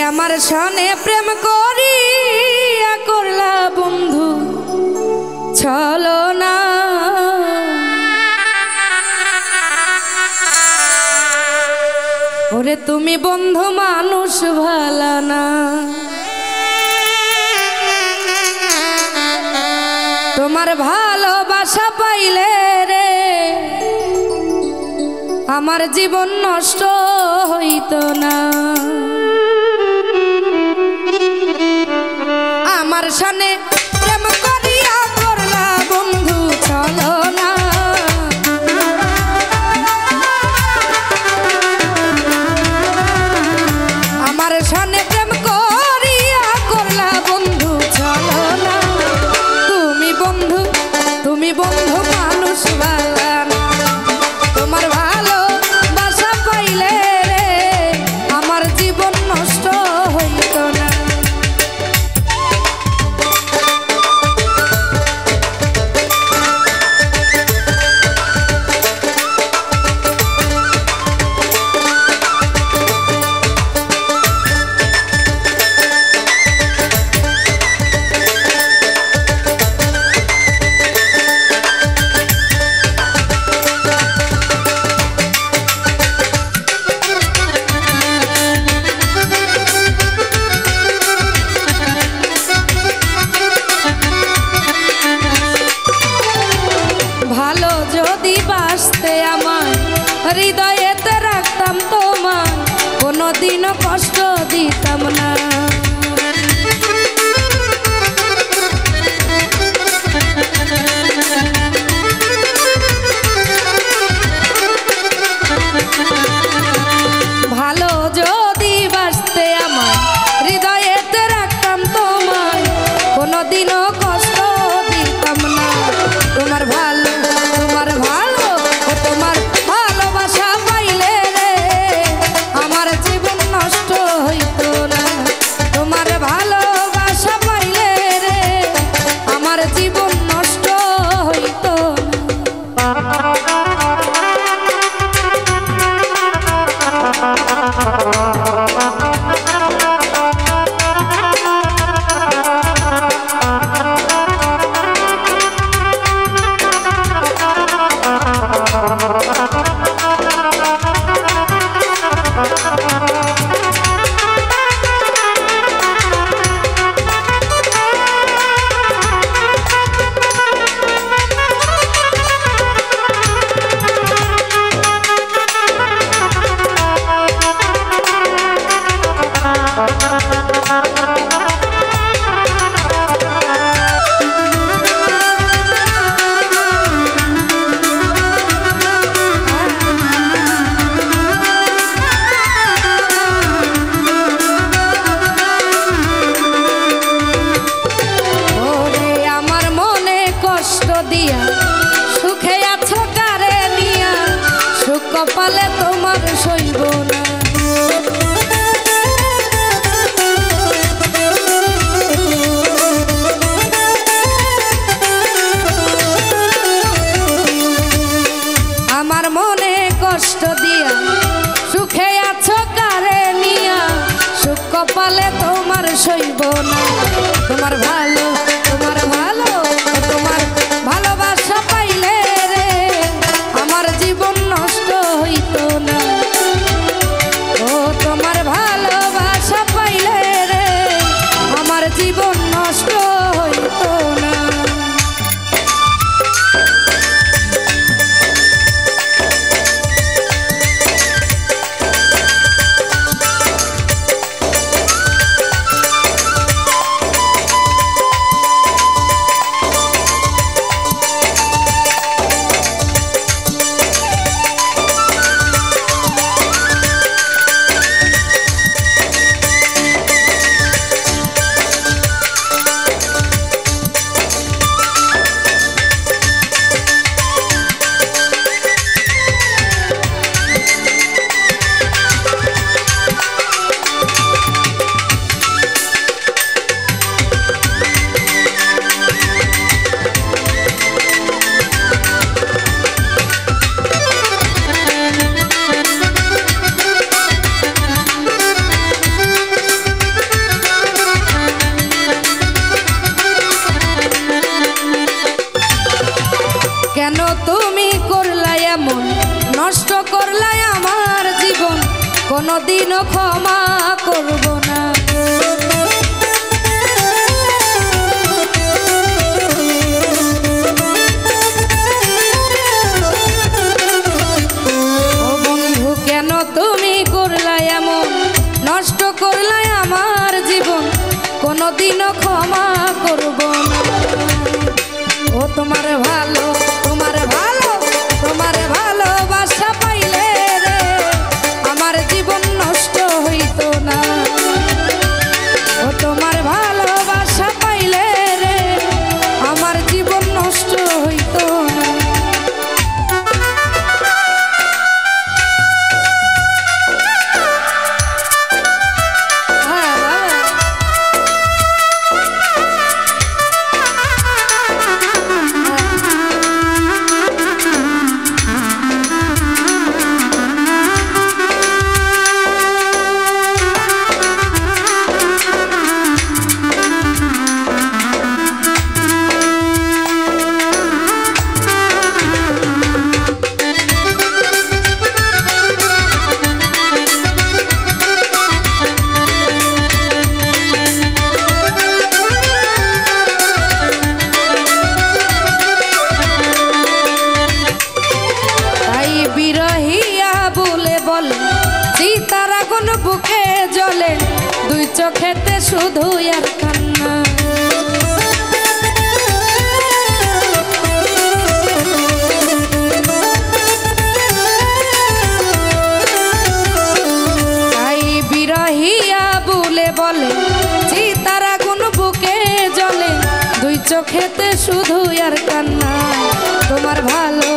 আমার সনে প্রেম করিয়া করলা বন্ধু ছলনা। ওরে তুমি বন্ধু মানুষ ভালো না, তোমার ভালোবাসা পাইলে রে আমার জীবন নষ্ট হইতো না। আমার সনে প্রেম করিয়া করলা বন্ধু ছলনা। আমার সনে প্রেম করিয়া করলা বন্ধু ছলনা। তুমি বন্ধু মানুষ ভালো না, তোমার ভালোবাসা পাইলে রে আমার জীবন নষ্ট হইতো না। ভালো যদি বাসতে আমার হৃদয়েতে রাখতাম তোমার, কোনোদিনও কষ্ট দিতাম না। ভালো যদি বাসতে আমার হৃদয়েতে রাখতাম তোমার, কোনোদিনও কষ্ট দিতাম না। তোমার ভালোবাসা পাইলে রে আমার জীবন নষ্ট হইতো না। তোমার ভালোবাসা পাইলে রে আমার জীবন নষ্ট হইতো না। সুখে আছো কারে নিয়া, সুখ কপালে তোমার সইব না। আমার মনে কষ্ট দিয়া সুখে আছো কারে নিয়া, সুখ কপালে তোমার সইব না। তোমার ভালোবাসা পাইলে রে আমার জীবন নষ্ট হইতো না। ও তোমার ভালোবাসা পাইলে রে আমার জীবন নষ্ট হইতো না। কোনোদিনও ক্ষমা করব না। ও বন্ধু কেন তুমি করলাই এমন, নষ্ট করলাই আমার জীবন, কোনোদিনও ক্ষমা করব না। ও তোমার ভালো, তোমার ভালো, তোমার ভালোবাসা পাইলে রে আমার জীবন নষ্ট হইতো না। ও তোমার ভালোবাসা পাইলে রে আমার জীবন নষ্ট হইতো না। সীতার আগুন বুকে জ্বলে, দুই চোখেতে শুধু আর কান্না। তাই বিরহিয়া বলে বলে সীতার আগুন বুকে জ্বলে, দুই চোখেতে শুধু আর কান্না। তোমার ভালো